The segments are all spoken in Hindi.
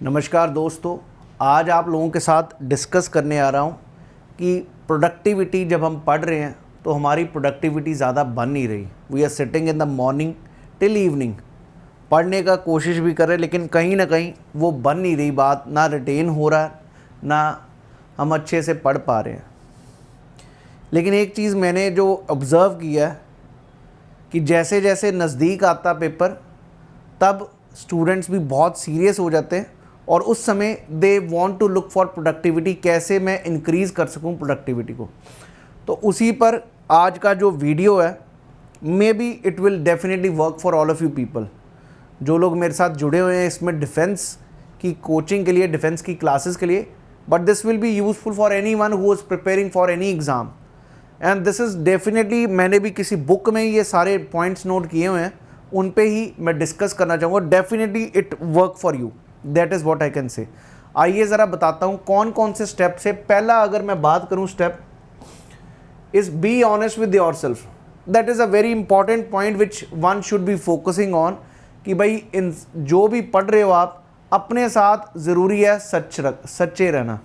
नमस्कार दोस्तों, आज आप लोगों के साथ डिस्कस करने आ रहा हूँ कि प्रोडक्टिविटी जब हम पढ़ रहे हैं तो हमारी प्रोडक्टिविटी ज़्यादा बन नहीं रही। We are sitting in the morning till evening, पढ़ने का कोशिश भी कर रहे हैं लेकिन कहीं ना कहीं वो बन नहीं रही बात, ना रिटेन हो रहा है ना हम अच्छे से पढ़ पा रहे हैं। लेकिन एक चीज़ मैंने जो ऑब्ज़र्व किया है कि जैसे जैसे नज़दीक आता पेपर तब स्टूडेंट्स भी बहुत सीरियस हो जाते हैं और उस समय they want to look for productivity, कैसे मैं इंक्रीज़ कर सकूं प्रोडक्टिविटी को। तो उसी पर आज का जो वीडियो है, may be it will definitely work for all of you people जो लोग मेरे साथ जुड़े हुए हैं इसमें डिफेंस की कोचिंग के लिए, डिफेंस की क्लासेस के लिए। But this will be useful for any one who is preparing for any exam and this is definitely, मैंने भी किसी बुक में ये सारे पॉइंट्स नोट किए हुए हैं, उन पे ही मैं डिस्कस करना चाहूँगा। Definitely it work for you, that is what I can say. आइए ज़रा बताता हूँ कौन कौन से स्टेप से। पहला अगर मैं बात करूँ step is B honest with your self. That is a very important point which one should be focusing on कि भाई इन जो भी पढ़ रहे हो आप अपने साथ ज़रूरी है सच्चे रहना।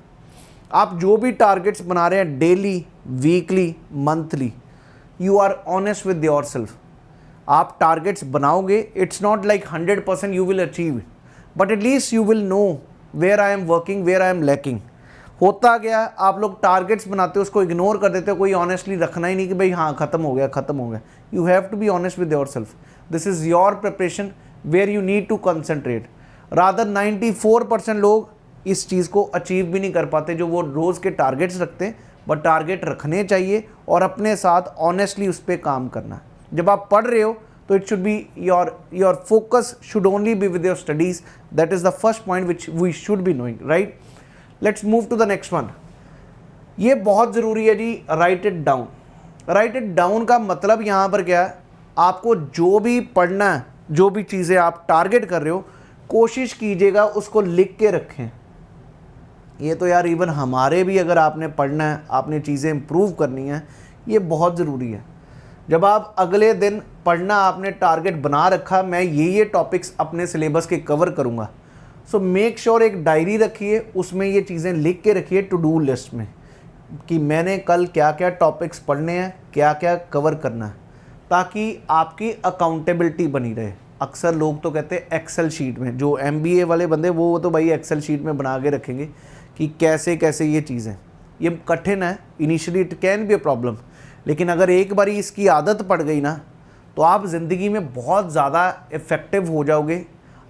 आप जो भी टारगेट्स बना रहे हैं daily, weekly, monthly, you are honest with yourself. आप टारगेट्स बनाओगे, it's not like 100% you will achieve, but at least you will know where I am working, where I am lacking. होता गया आप लोग टारगेट्स बनाते हो, उसको इग्नोर कर देते हो, कोई ऑनेस्टली रखना ही नहीं कि भाई हाँ ख़त्म हो गया। You have to be honest with yourself. This is your preparation where you need to concentrate. Rather 94% लोग इस चीज़ को अचीव भी नहीं कर पाते जो वो रोज़ के टारगेट्स रखते हैं। बट टारगेट रखने चाहिए और अपने साथ ऑनेस्टली उस पर काम करना। जब आप पढ़ रहे हो तो it should be your focus should only be with your studies. That is the first point which we should be knowing, right. Let's move to the next one. ये बहुत ज़रूरी है जी, write it down. Write it down का मतलब यहाँ पर क्या है, आपको जो भी पढ़ना है, जो भी चीज़ें आप टारगेट कर रहे हो, कोशिश कीजिएगा उसको लिख के रखें। ये तो यार इवन हमारे भी, अगर आपने पढ़ना है, आपने चीज़ें इम्प्रूव करनी है, ये बहुत ज़रूरी है। जब आप अगले दिन पढ़ना, आपने टारगेट बना रखा, मैं ये टॉपिक्स अपने सिलेबस के कवर करूँगा, सो मेक श्योर एक डायरी रखिए, उसमें ये चीज़ें लिख के रखिए टू डू लिस्ट में कि मैंने कल क्या क्या टॉपिक्स पढ़ने हैं, क्या क्या कवर करना है, ताकि आपकी अकाउंटेबिलिटी बनी रहे। अक्सर लोग तो कहते हैं एक्सेल शीट में, जो MBA वाले बंदे वो तो भाई एक्सेल शीट में बना के रखेंगे कि कैसे कैसे ये चीज़ें। ये कठिन है, initially it can be a problem, लेकिन अगर एक बारी इसकी आदत पड़ गई ना तो आप ज़िंदगी में बहुत ज़्यादा इफ़ेक्टिव हो जाओगे।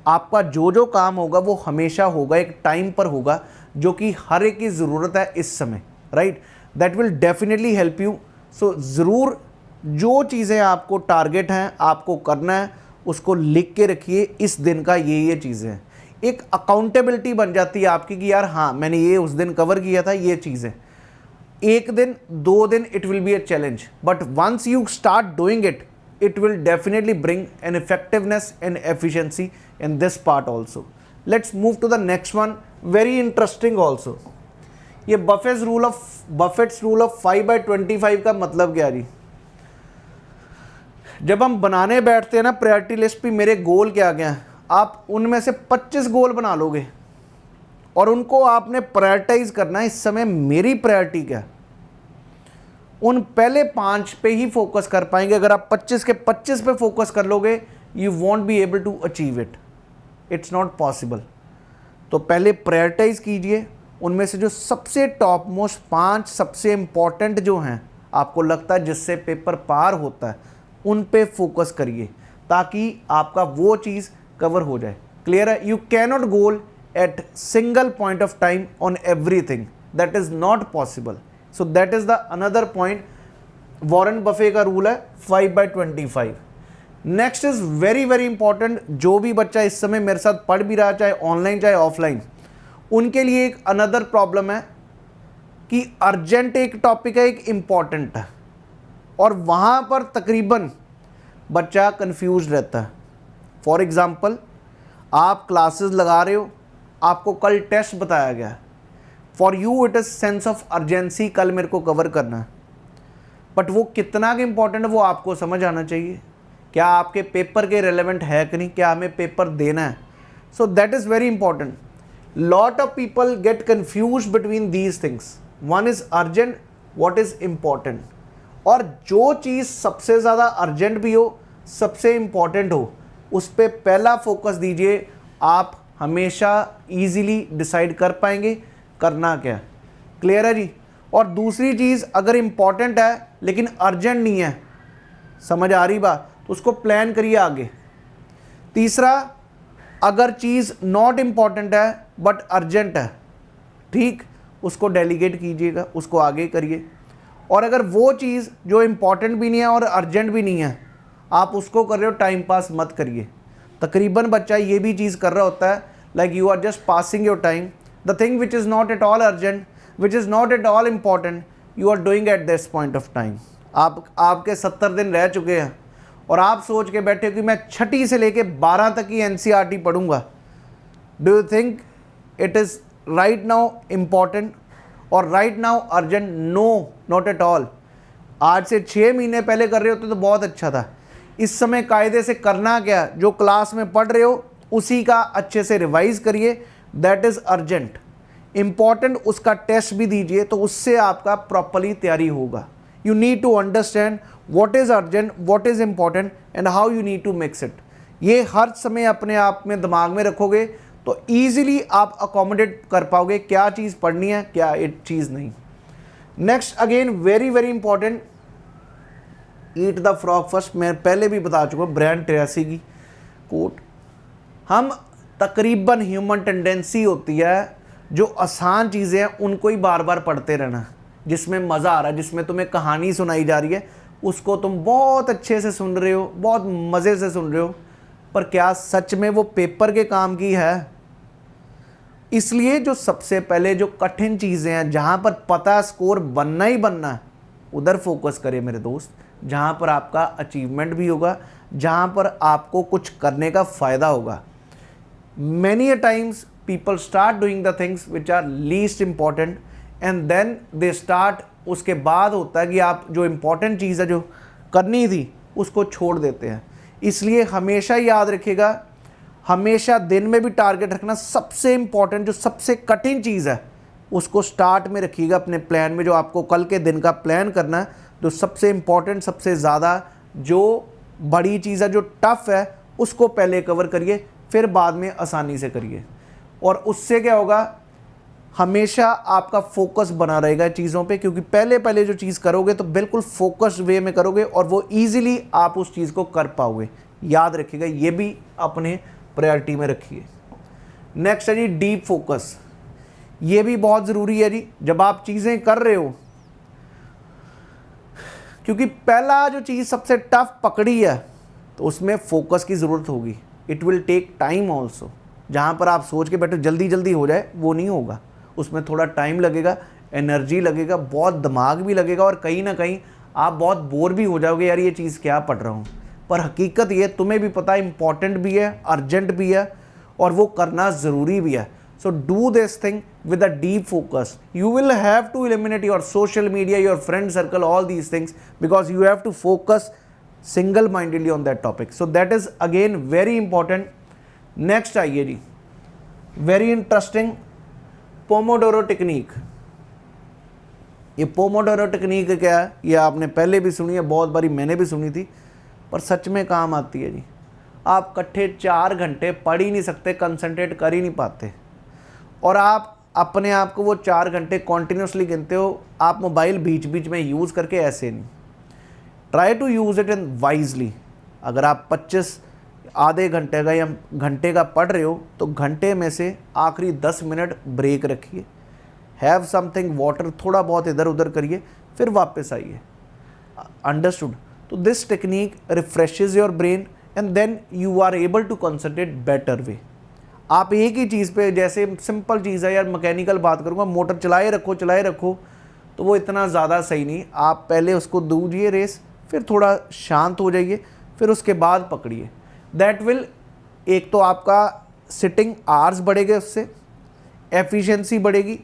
आपका जो जो काम होगा वो हमेशा होगा, एक टाइम पर होगा, जो कि हर एक की ज़रूरत है इस समय, right. That will definitely help you. So ज़रूर जो चीज़ें आपको टारगेट हैं, आपको करना है, उसको लिख के रखिए, इस दिन का ये चीज़ें हैं। एक अकाउंटेबिलिटी बन जाती है आपकी कि यार हाँ मैंने ये उस दिन कवर किया था, ये चीज़ें। एक दिन, 2 दिन it will be a challenge, but once you start doing it, it will definitely bring an effectiveness and efficiency in this part also. Let's move to the next one, very interesting also. ये Buffett's rule of 5/25 का मतलब क्या जी? जब हम बनाने बैठते हैं ना प्रायोरिटी लिस्ट पे, मेरे गोल क्या क्या हैं, आप उनमें से 25 गोल बना लोगे और उनको आपने प्रायोरिटाइज करना है। इस समय मेरी प्रायोरिटी क्या है, उन पहले 5 पे ही फोकस कर पाएंगे। अगर आप 25 के 25 पे फोकस कर लोगे, you won't be able to achieve it, it's not possible. तो पहले प्रायोरिटाइज कीजिए, उनमें से जो सबसे टॉप मोस्ट 5 सबसे इंपॉर्टेंट जो हैं, आपको लगता है जिससे पेपर पार होता है, उन पे फोकस करिए ताकि आपका वो चीज़ कवर हो जाए। क्लियर है? You cannot goal eight single point of time on everything, that is not possible. So that is the another point. Warren Buffett का रूल है 5/25। Next is very very important. जो भी बच्चा इस समय मेरे साथ पढ़ भी रहा, चाहे ऑनलाइन चाहे ऑफलाइन, उनके लिए एक अनदर प्रॉब्लम है कि अर्जेंट एक टॉपिक है, एक इम्पॉर्टेंट है, और वहाँ पर तकरीबन बच्चा कंफ्यूज रहता है। फॉर एग्ज़ाम्पल, आप क्लासेस लगा रहे हो, आपको कल टेस्ट बताया गया, for you it is sense of urgency, कल मेरे को कवर करना है, बट वो कितना के इम्पॉर्टेंट है वो आपको समझ आना चाहिए। क्या आपके पेपर के रेलेवेंट है कि नहीं, क्या हमें पेपर देना है। So that is very important. Lot of people get confused between these things. One is urgent, what is important. और जो चीज़ सबसे ज़्यादा अर्जेंट भी हो, सबसे इम्पॉर्टेंट हो, उस पर पहला फोकस दीजिए। आप हमेशा इजीली डिसाइड कर पाएंगे करना क्या। क्लियर है जी। और दूसरी चीज़, अगर इम्पॉर्टेंट है लेकिन अर्जेंट नहीं है, समझ आ रही बात, तो उसको प्लान करिए आगे। तीसरा, अगर चीज़ नॉट इम्पॉर्टेंट है बट अर्जेंट है, ठीक, उसको डेलीगेट कीजिएगा, उसको आगे करिए। और अगर वो चीज़ जो इम्पॉर्टेंट भी नहीं है और अर्जेंट भी नहीं है, आप उसको कर रहे हो, टाइम पास मत करिए। तकरीबन बच्चा ये भी चीज़ कर रहा होता है, like you are just passing your time. The thing which is not at all urgent, which is not at all important, you are doing at this point of time. आपके 70 दिन रह चुके हैं और आप सोच के बैठे हो कि मैं 6ठी से लेके 12 तक की NCERT पढ़ूंगा। Do you think it is right now important और right now urgent? No, not at all. आज से 6 महीने पहले कर रहे होते तो बहुत अच्छा था। इस समय कायदे से करना क्या, जो क्लास में पढ़ रहे हो उसी का अच्छे से रिवाइज करिए, दैट इज़ अर्जेंट। इम्पॉर्टेंट उसका टेस्ट भी दीजिए, तो उससे आपका प्रॉपरली तैयारी होगा। You need to understand what is urgent, what is important and how you need to mix it. ये हर समय अपने आप में दिमाग में रखोगे तो ईजिली आप अकोमोडेट कर पाओगे क्या चीज़ पढ़नी है, क्या एक चीज़ नहीं। Next, again very very important, eat the frog first. मैं पहले भी बता चुका हूँ, ब्रायन ट्रेसी की कोट। हम तकरीबन ह्यूमन टेंडेंसी होती है जो आसान चीज़ें हैं उनको ही बार बार पढ़ते रहना, जिसमें मज़ा आ रहा है, जिसमें तुम्हें कहानी सुनाई जा रही है, उसको तुम बहुत अच्छे से सुन रहे हो, बहुत मज़े से सुन रहे हो, पर क्या सच में वो पेपर के काम की है? इसलिए जो सबसे पहले जो कठिन चीज़ें हैं, जहाँ पर पता स्कोर बनना ही बनना है, उधर फोकस करें मेरे दोस्त, जहाँ पर आपका अचीवमेंट भी होगा, जहाँ पर आपको कुछ करने का फ़ायदा होगा। Many a times people start doing the things which are least important and then they start, उसके बाद होता है कि आप जो इम्पॉर्टेंट चीज़ है जो करनी थी उसको छोड़ देते हैं। इसलिए हमेशा याद रखिएगा, हमेशा दिन में भी टारगेट रखना, सबसे इम्पॉर्टेंट जो सबसे कठिन चीज़ है उसको स्टार्ट में रखिएगा अपने प्लान में। जो आपको कल के दिन का प्लान करना है, जो सबसे इम्पॉर्टेंट, सबसे ज़्यादा जो बड़ी चीज़ है, जो टफ़ है, उसको पहले कवर करिए, फिर बाद में आसानी से करिए। और उससे क्या होगा, हमेशा आपका फोकस बना रहेगा चीज़ों पे, क्योंकि पहले पहले जो चीज़ करोगे तो बिल्कुल फोकस्ड वे में करोगे और वो ईजिली आप उस चीज़ को कर पाओगे। याद रखिएगा, ये भी अपने प्रायोरिटी में रखिए। नेक्स्ट है जी डीप फोकस। ये भी बहुत ज़रूरी है जी जब आप चीज़ें कर रहे हो, क्योंकि पहला जो चीज़ सबसे टफ पकड़ी है तो उसमें फोकस की ज़रूरत होगी। It will take time also. जहाँ पर आप सोच के बैठो जल्दी जल्दी हो जाए, वो नहीं होगा, उसमें थोड़ा टाइम लगेगा, एनर्जी लगेगा, बहुत दिमाग भी लगेगा और कहीं ना कहीं आप बहुत बोर भी हो जाओगे, यार ये चीज़ क्या पढ़ रहा हूँ। पर हकीकत ये तुम्हें भी पता है, इंपॉर्टेंट भी है, अर्जेंट भी है और वो करना ज़रूरी भी है। So do this thing with a deep focus. You will have to eliminate your social media, your friend circle, all these things, because you have to focus single mindedly on that topic. So that is again very important. Next आइए जी, very interesting, पोमोडोरो टेक्निक। ये पोमोडोरो टेक्निक क्या है, ये आपने पहले भी सुनी है, बहुत बारी मैंने भी सुनी थी, पर सच में काम आती है जी। आप इकट्ठे 4 घंटे पढ़ ही नहीं सकते, कंसंट्रेट कर ही नहीं पाते, और आप अपने आप को वो 4 घंटे कॉन्टिन्यूसली गिनते हो। आप मोबाइल बीच बीच में यूज़ करके ऐसे नहीं। Try to use it in wisely. अगर आप 25 आधे घंटे का या घंटे का पढ़ रहे हो तो घंटे में से आखिरी 10 मिनट ब्रेक रखिए, हैव समथिंग, वाटर, थोड़ा बहुत इधर उधर करिए, फिर वापस आइए। अंडरस्टूड? तो this technique refreshes your brain and then you are able to concentrate better way. आप एक ही चीज़ पे, जैसे सिंपल चीज़ है यार, मैकेनिकल बात करूँगा, मोटर चलाए रखो तो वो इतना ज़्यादा सही नहीं। आप पहले उसको दीजिए रेस, फिर थोड़ा शांत हो जाइए, फिर उसके बाद पकड़िए। दैट विल, एक तो आपका सिटिंग आवर्स बढ़ेगा, उससे एफिशिएंसी बढ़ेगी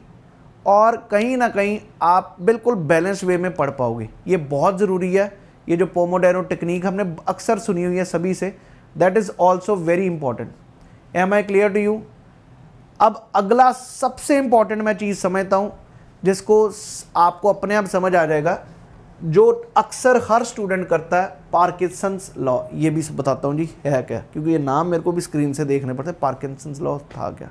और कहीं ना कहीं आप बिल्कुल बैलेंस वे में पढ़ पाओगे। ये बहुत ज़रूरी है। ये जो पोमोडोरो टेक्निक हमने अक्सर सुनी हुई है सभी से, that is also very important. Am I clear to you? अब अगला सबसे इंपॉर्टेंट मैं चीज़ समझता हूँ, जिसको आपको अपने आप समझ आ जाएगा, जो अक्सर हर स्टूडेंट करता है, पार्किंसंस लॉ। ये भी बताता हूँ जी है क्या, क्योंकि ये नाम मेरे को भी स्क्रीन से देखने पड़ते। पार्किंसंस लॉ था क्या,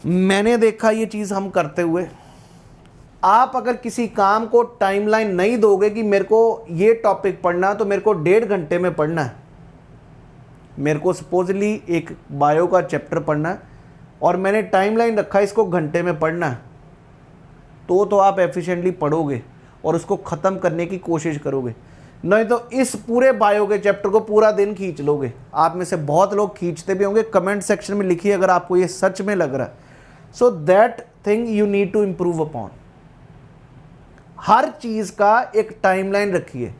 मैंने देखा ये चीज़ हम करते हुए। आप अगर किसी काम को टाइमलाइन नहीं दोगे कि मेरे को ये टॉपिक पढ़ना तो मेरे को 1.5 घंटे में पढ़ना है, मेरे को सपोजली एक बायो का चैप्टर पढ़ना है और मैंने टाइमलाइन रखा इसको घंटे में पढ़ना है, तो आप एफिशिएंटली पढ़ोगे और उसको ख़त्म करने की कोशिश करोगे। नहीं तो इस पूरे बायो के चैप्टर को पूरा दिन खींच लोगे। आप में से बहुत लोग खींचते भी होंगे। कमेंट सेक्शन में लिखिए अगर आपको ये सच में लग रहा है। So that thing you need to improve upon. हर चीज़ का एक टाइमलाइन रखिए।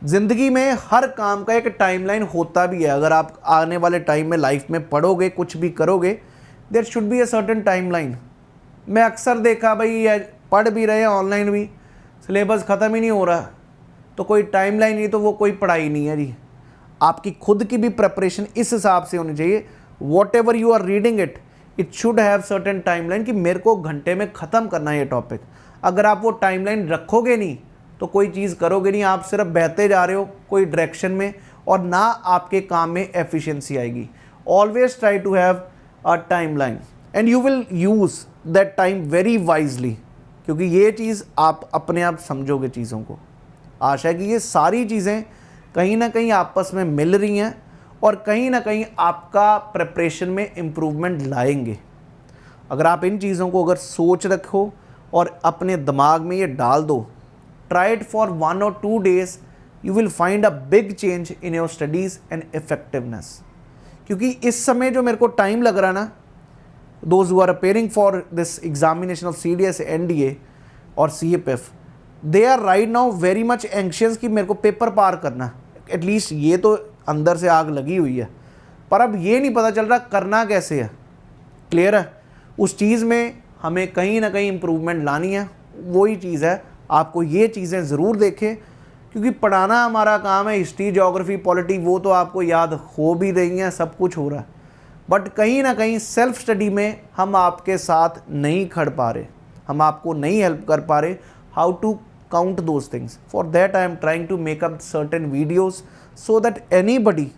ज़िंदगी में हर काम का एक टाइमलाइन होता भी है। अगर आप आने वाले टाइम में लाइफ में पढ़ोगे, कुछ भी करोगे, there should be a certain timeline. मैं अक्सर देखा भाई पढ़ भी रहे हैं ऑनलाइन भी, सिलेबस ख़त्म ही नहीं हो रहा, तो कोई टाइमलाइन नहीं तो वो कोई पढ़ाई नहीं है जी। आपकी खुद की भी प्रिपरेशन इस हिसाब से होनी चाहिए। Whatever you are reading it should have certain timeline कि मेरे को घंटे में ख़त्म करना है ये टॉपिक। अगर आप वो टाइमलाइन रखोगे नहीं तो कोई चीज़ करोगे नहीं, आप सिर्फ बहते जा रहे हो कोई डायरेक्शन में और ना आपके काम में एफिशिएंसी आएगी। Always try to have a timeline and you will use that time very wisely, क्योंकि ये चीज़ आप अपने आप समझोगे चीज़ों को। आशा है कि ये सारी चीज़ें कहीं ना कहीं आपस में मिल रही हैं और कहीं ना कहीं आपका प्रिपरेशन में इम्प्रूवमेंट लाएंगे। अगर आप इन चीज़ों को अगर सोच रखो और अपने दिमाग में ये डाल दो, try it for 1 or 2 days, you will find a big change in your studies and effectiveness। क्योंकि इस समय जो मेरे को टाइम लग रहा ना, those who are preparing for this examination of CDS, NDA और CFF, they are right now very much anxious कि मेरे को पेपर पार करना। एटलीस्ट ये तो अंदर से आग लगी हुई है, पर अब ये नहीं पता चल रहा करना कैसे है। क्लियर है? उस चीज़ में हमें कहीं ना कहीं इम्प्रूवमेंट लानी है। वही चीज़ है, आपको ये चीज़ें ज़रूर देखें, क्योंकि पढ़ाना हमारा काम है। हिस्ट्री, ज्योग्राफी, पॉलिटी वो तो आपको याद हो भी रही हैं, सब कुछ हो रहा है, बट कहीं ना कहीं सेल्फ स्टडी में हम आपके साथ नहीं खड़ पा रहे, हम आपको नहीं हेल्प कर पा रहे how to count those things. For that I am trying to make up certain videos so that anybody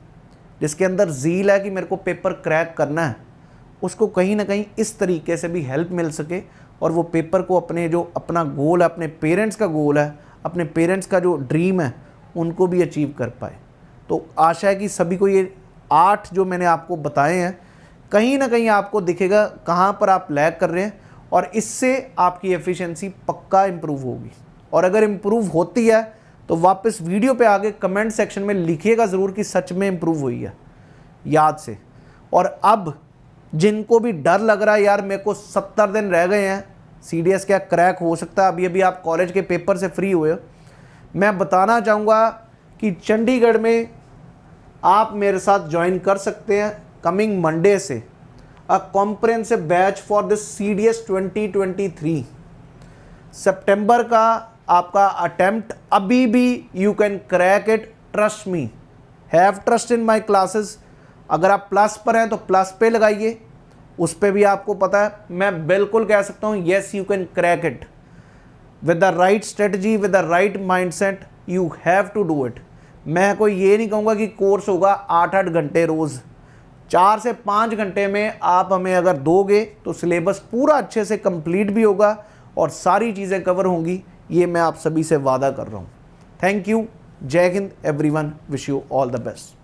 जिसके अंदर ज़ील है कि मेरे को पेपर क्रैक करना है, उसको कहीं ना कहीं इस तरीके से भी हेल्प मिल सके और वो पेपर को अपने जो अपना गोल है, अपने पेरेंट्स का गोल है, अपने पेरेंट्स का जो ड्रीम है, उनको भी अचीव कर पाए। तो आशा है कि सभी को ये 8 जो मैंने आपको बताए हैं, कहीं ना कहीं आपको दिखेगा कहाँ पर आप लैग कर रहे हैं और इससे आपकी एफिशिएंसी पक्का इम्प्रूव होगी। और अगर इम्प्रूव होती है तो वापस वीडियो पे आके कमेंट सेक्शन में लिखिएगा ज़रूर कि सच में इम्प्रूव हुई है, याद से। और अब जिनको भी डर लग रहा है यार मेरे को 70 दिन रह गए हैं, CDS क्या क्रैक हो सकता है, अभी आप कॉलेज के पेपर से फ्री हुए हो, मैं बताना चाहूँगा कि चंडीगढ़ में आप मेरे साथ ज्वाइन कर सकते हैं कमिंग मंडे से a comprehensive batch for this CDS 2023। सितंबर का आपका अटेम्प्ट अभी भी you can crack it, trust me, have trust in my classes. अगर आप प्लस पर हैं तो प्लस पे लगाइए, उस पर भी आपको पता है, मैं बिल्कुल कह सकता हूँ yes you can crack it with the right strategy, with the right mindset, you have to do it. मैं कोई ये नहीं कहूँगा कि कोर्स होगा 8-8 घंटे रोज़, 4 से 5 घंटे में आप हमें अगर दोगे तो सिलेबस पूरा अच्छे से कंप्लीट भी होगा और सारी चीज़ें कवर होंगी, ये मैं आप सभी से वादा कर रहा हूँ। थैंक यू, जय Hind everyone, wish you all the best.